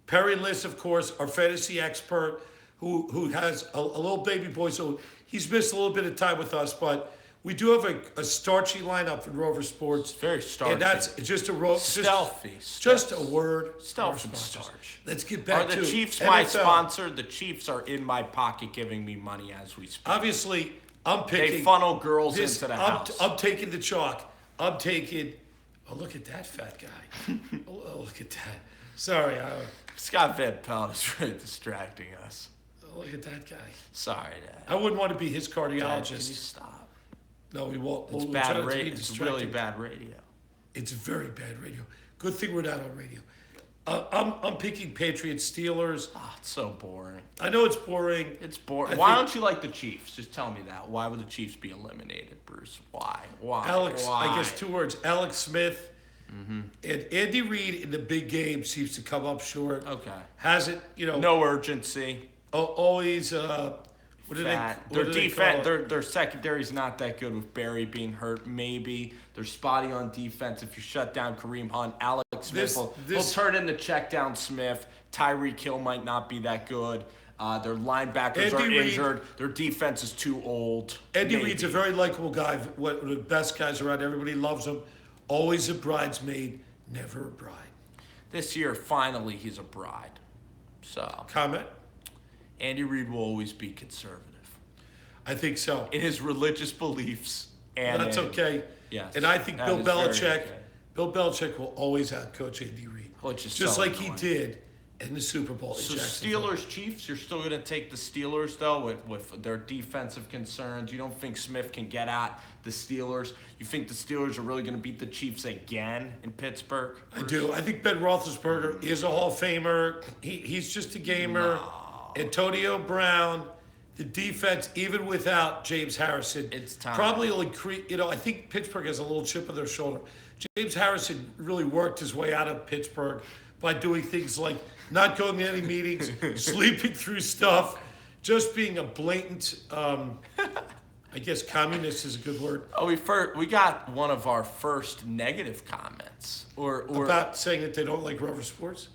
Perry Liss, of course, our fantasy expert, who has a little baby boy, so he's missed a little bit of time with us, but we do have a starchy lineup in Rover Sports. It's very starchy. And that's just stealthy. Just a word. Stealth and starch. Let's get back to Are the Chiefs NFL. my sponsor? The Chiefs are in my pocket giving me money as we speak. Obviously, I'm picking. They funnel girls into the house. I'm taking the chalk. I'm taking. Oh, look at that fat guy. Oh, look at that. Sorry. Scott Van Pelt is really distracting us. Oh, look at that guy. Sorry, Dad. I wouldn't want to be his Dad, cardiologist. can you stop? No, we won't. It's bad radio. It's really bad radio. It's very bad radio. Good thing we're not on radio. I'm picking Patriots Steelers. Oh, it's so boring. I know it's boring. It's boring. I Why think don't you like the Chiefs? Just tell me that. Why would the Chiefs be eliminated, Bruce? Why? Why? Alex, Why? I guess 2 words. Alex Smith and Andy Reid in the big game seems to come up short. Okay. Hasn't, No urgency. always, what do Fat. what Their do they defense, call it? their secondary's not that good with Barry being hurt. Maybe they're spotty on defense. If you shut down Kareem Hunt, Alex Smith will turn into check down Smith. Tyreek Hill might not be that good. Their linebackers are Andy Reid- injured. Their defense is too old. Andy Maybe. Reid's a very likable guy. One of the best guys around. Everybody loves him. Always a bridesmaid, never a bride. This year, finally, he's a bride. So Comment? Andy Reid will always be conservative I think so. in his religious beliefs. And That's okay. Yes. And I think that Bill is very Belichick, okay. Bill Belichick will always outcoach Andy Reid, Which is just so like he annoying. did in the Super Bowl. So in Jacksonville. Steelers Chiefs, you're still gonna take the Steelers though with their defensive concerns. You don't think Smith can get at the Steelers? You think the Steelers are really gonna beat the Chiefs again in Pittsburgh? I do. I think Ben Roethlisberger is a Hall of Famer. He's just a gamer. Antonio Brown, the defense, even without James Harrison, It's time. probably will increase. I think Pittsburgh has a little chip on their shoulder. James Harrison really worked his way out of Pittsburgh by doing things like not going to any meetings, sleeping through stuff, just being a blatant, I guess communist is a good word, Oh, we got one of our first negative comments, or about saying that they don't like Rover Sports.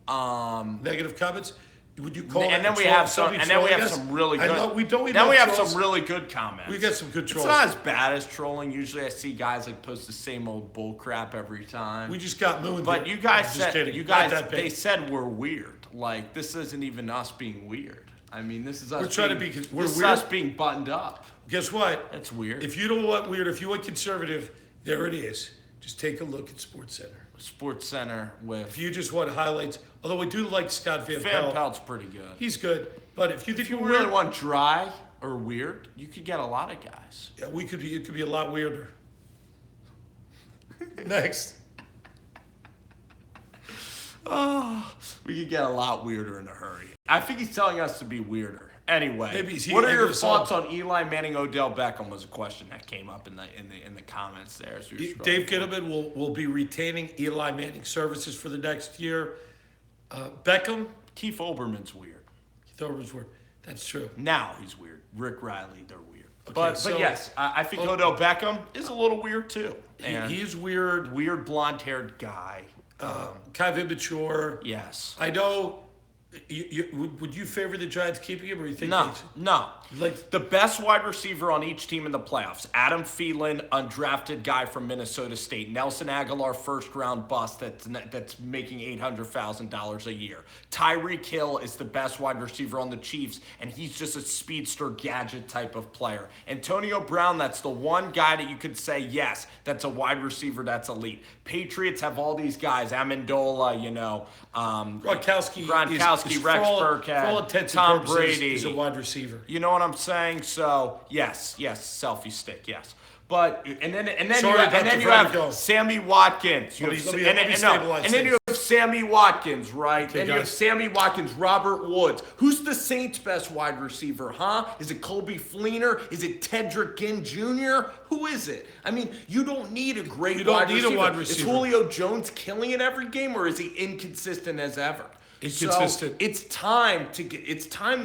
Negative comments. Would you call and it then a we troll- have some, somebody and then we trolling have us? some really I good. know, we don't. Then we have trolls. some really good comments. We got some good trolls. It's not as bad as trolling. Usually, I see guys like post the same old bull crap every time. We just got mooned. But here. you guys Just said kidding. you Not guys that big. they said we're weird. Like this isn't even us being weird. I mean, this is us. We're trying to being, be- we're this is weird. us being buttoned up. Guess what? That's weird. If you don't want weird, if you want conservative, there it is. Just take a look at Sports Center. Sports Center with If you just want highlights, although I do like Scott Van Van Pelt, Pelt's pretty good. he's good. But if you think If you you're really weird, want dry or weird, you could get a lot of guys. yeah, it could be a lot weirder. Next. Oh, we could get a lot weirder in a hurry. I think he's telling us to be weirder. Anyway, Maybe he's- what are your maybe thoughts on Eli Manning, Odell Beckham? Was a question that came up in the comments there. As we were scrolling. Dave Gittleman will be retaining Eli Manning services for the next year. Beckham, Keith Olbermann's weird. Thorburns were. That's true. Now he's weird. Rick Riley, they're weird. Okay, But so- yes, I think Odell Beckham is a little weird too. And He's weird, weird blonde-haired guy. kind of immature. Yes. I know. Would you favor the Giants keeping him, or you think? No, no. Like- The best wide receiver on each team in the playoffs. Adam Thielen, undrafted guy from Minnesota State. Nelson Aguilar, first-round bust that's making $800,000 a year. Tyreek Hill is the best wide receiver on the Chiefs, and he's just a speedster gadget type of player. Antonio Brown, that's the one guy that you could say, yes, that's a wide receiver that's elite. Patriots have all these guys, Amendola, Gronkowski, Gronkowski, is, Rex for all, Burkhead, for all intents Tom and purposes, Brady. is a wide receiver. You know what I'm saying? So yes, selfie stick, yes. But and then Sorry about the you vertigo. have Sammy Watkins. Let me stabilize and then you have Sammy Watkins, right? Okay, and you have guys. Sammy Watkins, Robert Woods. Who's the Saints' best wide receiver, huh? Is it Colby Fleener? Is it Tedrick Ginn Jr.? Who is it? I mean, you don't need a great You don't wide need a receiver. wide Is receiver. Julio Jones killing it every game, or is he inconsistent as ever? Inconsistent. So it's time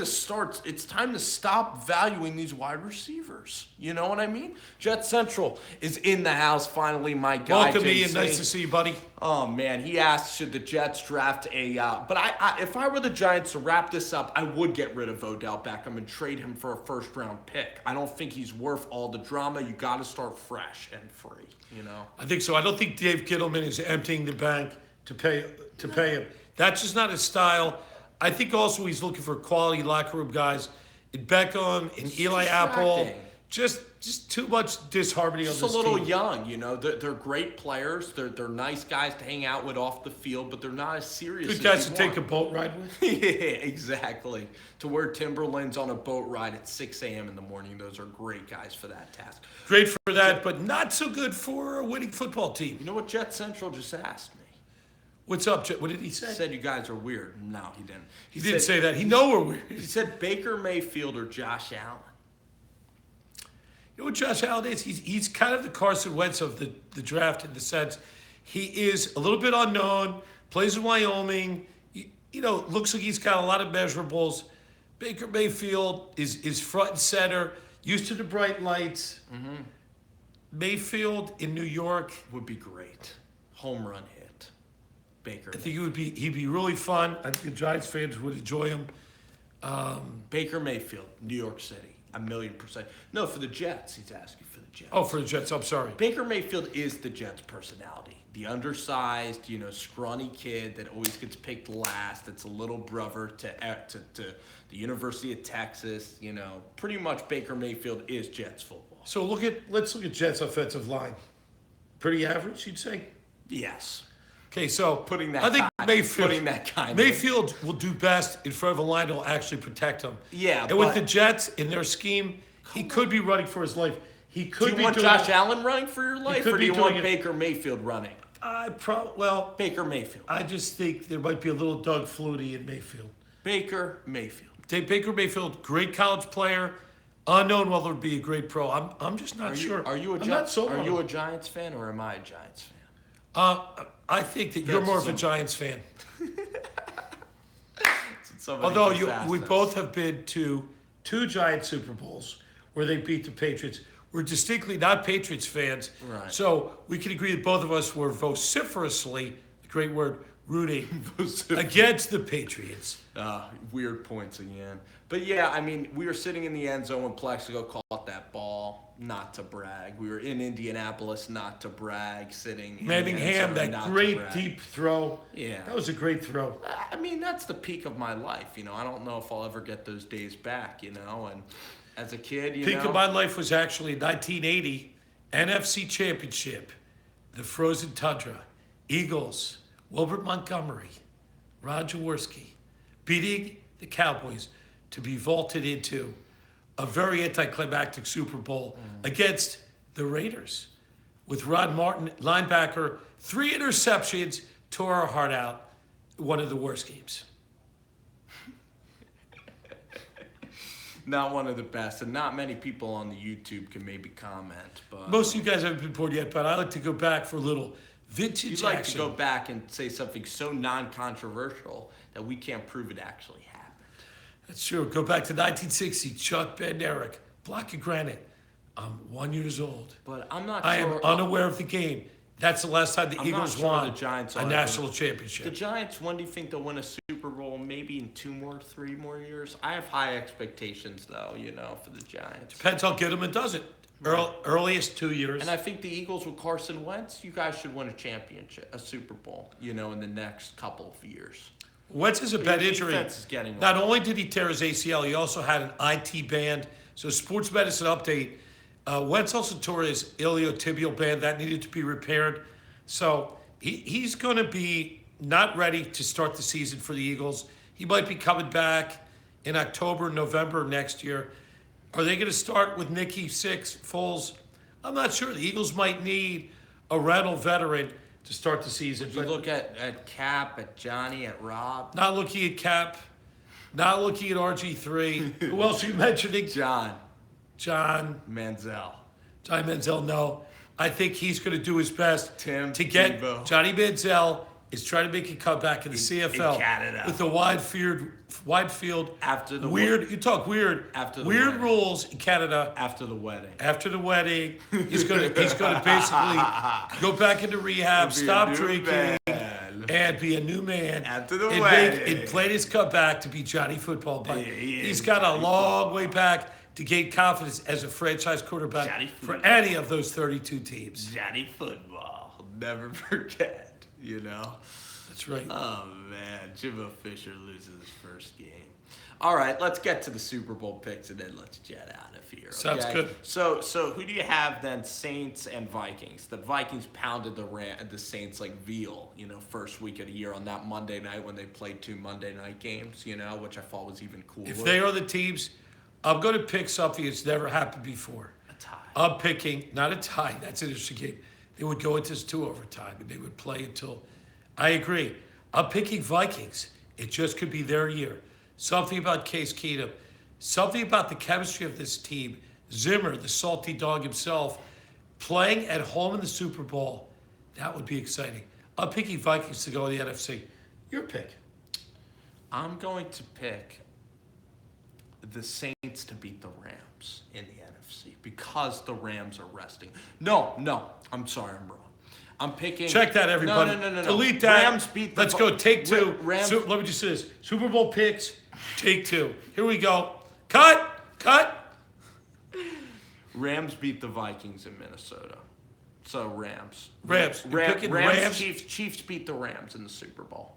to stop valuing these wide receivers. You know what I mean? Jet Central is in the house finally, my guy. Welcome, Ian. JC. Nice to see you, buddy. Oh man, he asked should the Jets draft a but I if I were the Giants to wrap this up, I would get rid of Odell Beckham and trade him for a first round pick. I don't think he's worth all the drama. You got to start fresh and free, you know. I think so. I don't think Dave Gittleman is emptying the bank to pay him. That's just not his style. I think also he's looking for quality locker room guys. In Beckham, in Eli Apple, distracting. just too much disharmony Just on a this little team. young, you know. They're great players. They're nice guys to hang out with off the field, but they're not as serious. Good as guys you to take a want. boat ride with. Yeah, exactly. To wear Timberlands on a boat ride at 6 a.m. in the morning. Those are great guys for that task. Great for that, but not so good for a winning football team. You know what Jet Central just asked me? What's up, What did he say? He said you guys are weird. No, he didn't. He didn't say that. He know we're weird. He said Baker Mayfield or Josh Allen. You know what Josh Allen is? He's kind of the Carson Wentz of the draft in the sense he is a little bit unknown, plays in Wyoming, looks like he's got a lot of measurables. Baker Mayfield is front and center, used to the bright lights. Mm-hmm. Mayfield in New York would be great. Home run hit. Baker. I think he'd be really fun. I think the Giants fans would enjoy him. Baker Mayfield, New York City. 1,000,000%. No, for the Jets. He's asking for the Jets. Oh, for the Jets. I'm sorry. Baker Mayfield is the Jets' personality. The undersized, scrawny kid that always gets picked last. That's a little brother to the University of Texas. Pretty much Baker Mayfield is Jets football. So let's look at Jets' offensive line. Pretty average, you'd say? Yes. Okay, so I think Mayfield will do best in front of a line that will actually protect him. Yeah, and with the Jets in their scheme, he could be running for his life. He could do you want Josh Allen running for your life, or do you want Baker Mayfield running? Baker Mayfield. I just think there might be a little Doug Flutie in Mayfield. Baker Mayfield. Baker Mayfield, great college player, unknown whether he'd be a great pro. I'm just not sure. Are you a Giants fan, or am I a Giants fan? I think that you're more of a Giants fan. Although we both have been to 2 Giants Super Bowls where they beat the Patriots. We're distinctly not Patriots fans. Right. So we can agree that both of us were vociferously, the great word, rooting against the Patriots. Weird points again. But yeah, I mean, we were sitting in the end zone when Plexico caught that ball, not to brag. We were in Indianapolis, not to brag, sitting in Manningham, the end zone, that great deep throw. Yeah. That was a great throw. I mean, that's the peak of my life, I don't know if I'll ever get those days back, and as a kid, Peak of my life was actually 1980, NFC Championship, the Frozen Tundra, Eagles, Wilbert Montgomery, Ron Jaworski, beating the Cowboys to be vaulted into a very anticlimactic Super Bowl against the Raiders. With Rod Martin, linebacker, 3 interceptions, tore our heart out. One of the worst games. Not one of the best, and not many people on the YouTube can maybe comment. But most of you guys haven't been bored yet, but I like to go back for a little vintage you'd like action. to go back and say something so non-controversial that we can't prove it actually happened. That's true. Go back to 1960. Chuck Bednarik, block of granite. I'm 1 year old. But I'm not I sure. am unaware of the game. That's the last time the Eagles won the Giants a national championship. The Giants, when do you think they'll win a Super Bowl? Maybe in 3 more years? I have high expectations, though, for the Giants. Depends how good them does it. Earliest 2 years. And I think the Eagles with Carson Wentz, you guys should win a Super Bowl, in the next couple of years. Wentz is a bad injury. Is getting Not only did he tear his ACL, he also had an IT band. So sports medicine update. Wentz also tore his iliotibial band. That needed to be repaired. So he's going to be not ready to start the season for the Eagles. He might be coming back in October, November next year. Are they going to start with Nicky Six, Foles? I'm not sure. The Eagles might need a rental veteran to start the season. You look at Cap, at Johnny, at Rob. Not looking at Cap. Not looking at RG3. Who else are you mentioning? John Manziel. Johnny Manziel, no. I think he's going to do his best to get Tebow. Johnny Manziel is trying to make a comeback in the CFL in Canada. with the wide field. After the weird. You talk weird. After the weird wedding. Rules in Canada. After the wedding. After the wedding, he's going to basically go back into rehab, stop drinking, and be a new man. After the wedding, and plan his comeback to be Johnny Football. But he's got a long way back to gain confidence as a franchise quarterback for any of those 32 teams. Johnny Football. Never forget. That's right. Oh, man. Jimbo Fisher loses his first game. All right, let's get to the Super Bowl picks, and then let's jet out of here. Okay? Sounds good. So who do you have then? Saints and Vikings. The Vikings pounded the Saints like veal, first week of the year on that Monday night when they played 2 Monday night games, which I thought was even cooler. If they are the teams, I'm going to pick something that's never happened before. A tie. I'm picking, not a tie, that's an interesting game. They would go into 2 overtime, and they would play until I agree. I'm picking Vikings. It just could be their year. Something about Case Keenum. Something about the chemistry of this team. Zimmer, the salty dog himself, playing at home in the Super Bowl. That would be exciting. I'm picking Vikings to go in the NFC. Your pick. I'm going to pick the Saints to beat the Rams in the NFC because the Rams are resting. No, I'm sorry, I'm wrong. I'm picking. Check that, everybody. No. Delete that. Rams beat the Let's go. Take two. Rams. Let me just say this. Super Bowl picks. Take two. Here we go. Cut. Rams beat the Vikings in Minnesota. So Rams. Rams. You're picking Rams. Chiefs beat the Rams in the Super Bowl.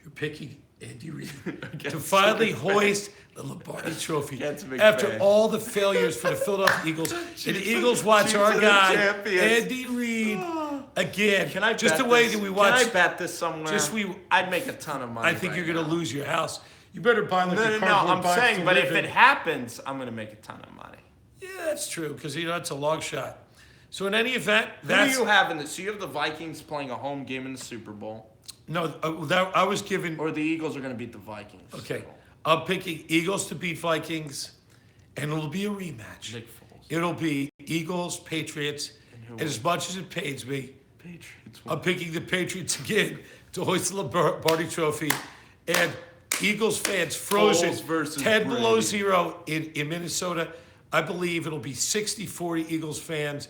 You're picking Andy Reid to Against finally the hoist the Lombardi Trophy Against McVay. after all the failures for the Philadelphia Eagles. And the Eagles watch Chiefs our are the guy champions. Andy Reid again. Can I just bet the way this? that we watch? Can I bet this somewhere? I'd make a ton of money. I think right you're going to now. lose your house. You better buy like a No. cardboard I'm box saying, to but live if in. it happens, I'm going to make a ton of money. Yeah, that's true because that's a long shot. So in any event, Who that's do you have in this? So you have the Vikings playing a home game in the Super Bowl, no. I was given. or the Eagles are going to beat the Vikings. Okay, I'm picking Eagles to beat Vikings, and it'll be a rematch. Nick Foles. It'll be Eagles, Patriots, and as much as it pains me, Patriots. I'm picking the Patriots again to hoist the Lombardi Trophy, and Eagles fans frozen Foles versus 10 below Brady. 0 in Minnesota. I believe it'll be 60-40 Eagles fans,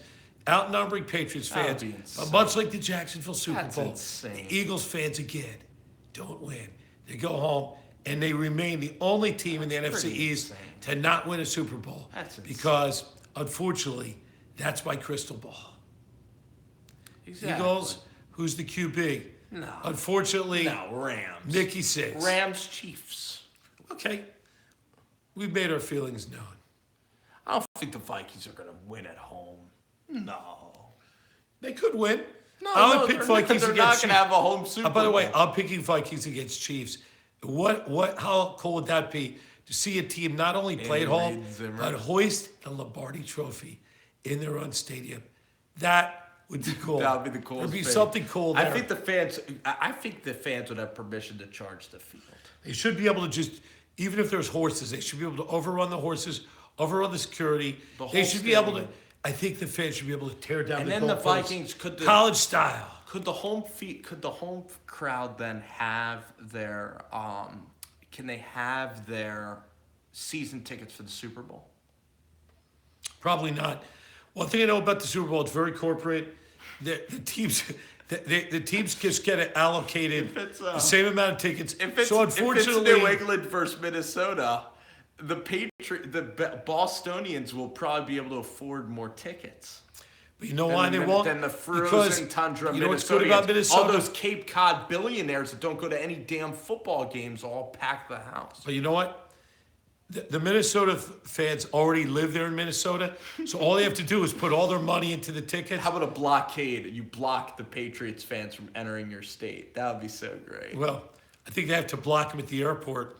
outnumbering Patriots That would fans. be But insane. much like the Jacksonville Super That's Bowl, insane. the Eagles fans again don't win. They go home and they remain the only team in the NFC pretty East insane. to not win a Super Bowl. That's insane. Because unfortunately, that's my crystal ball. Exactly. Eagles, who's the QB? No. Unfortunately, No, Rams. Mickey Six. Rams, Chiefs. Okay. We've made our feelings known. I don't think the Vikings are going to win at home. No. They could win. No, I would pick Vikings they're against not Chiefs. going to have a home Super Bowl. By the way, I'm picking Vikings against Chiefs. How cool would that be to see a team not only play at Andy home, Reid, Zimmer. but hoist the Lombardi Trophy in their own stadium? That would be cool. That would be the coolest There'd be thing. something cool there. I think the fans would have permission to charge the field. They should be able to just, even if there's horses, they should be able to overrun the horses, overrun the security. The whole They should be able to. stadium. I think the fans should be able to tear down And the then the goalposts. Vikings could college style. Could the home crowd then have their can they have their season tickets for the Super Bowl? Probably not. One thing I know about the Super Bowl, it's very corporate. The teams, the teams just get allocated the same amount of tickets. If it's New England versus Minnesota, the Bostonians will probably be able to afford more tickets. But you know why they won't? Than the frozen Because tundra you know what's good about Minnesotans. Minnesota? All those Cape Cod billionaires that don't go to any damn football games all pack the house. But you know what? The Minnesota fans already live there in Minnesota, so all they have to do is put all their money into the tickets. How about a blockade? You block the Patriots fans from entering your state. That would be so great. Well, I think they have to block them at the airport.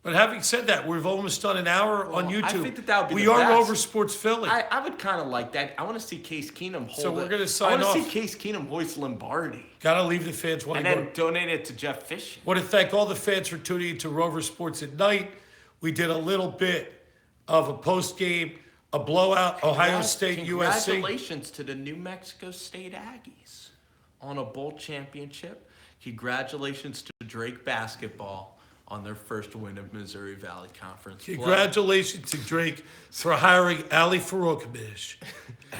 But having said that, we've almost done an hour on YouTube. I think that would be we the are best. Rover Sports Philly. I would kind of like that. I want to see Case Keenum hold So we're it. gonna sign I want to off. see Case Keenum hoist Lombardi. Gotta leave the fans And wanting then to donate it to Jeff Fish. want to thank all the fans for tuning into Rover Sports at night. We did a little bit of a post game, a blowout, Ohio State, USC. Congratulations to the New Mexico State Aggies on a bowl championship. Congratulations to Drake basketball on their first win of Missouri Valley Conference play. Congratulations to Drake for hiring Ali Faroukamish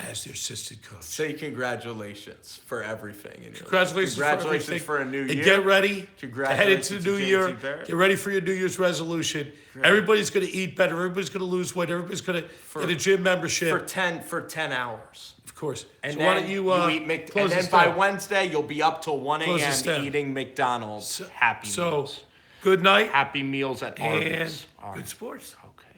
as their assistant coach. Say congratulations for everything. In your Congratulations, life. for Congratulations everything. for a new And year. get ready to head Congratulations into the to new James year. E. Barrett. Get ready for your New Year's resolution. Everybody's going to eat better. Everybody's going to lose weight. Everybody's going to get a gym membership. for 10 hours. Of course. And so then why don't you eat close and then this by down? Wednesday you'll be up till 1 Close this a.m. down. eating McDonald's Happy So, Meals. good night Happy Meals at and Arby's. All right. good sports. Okay.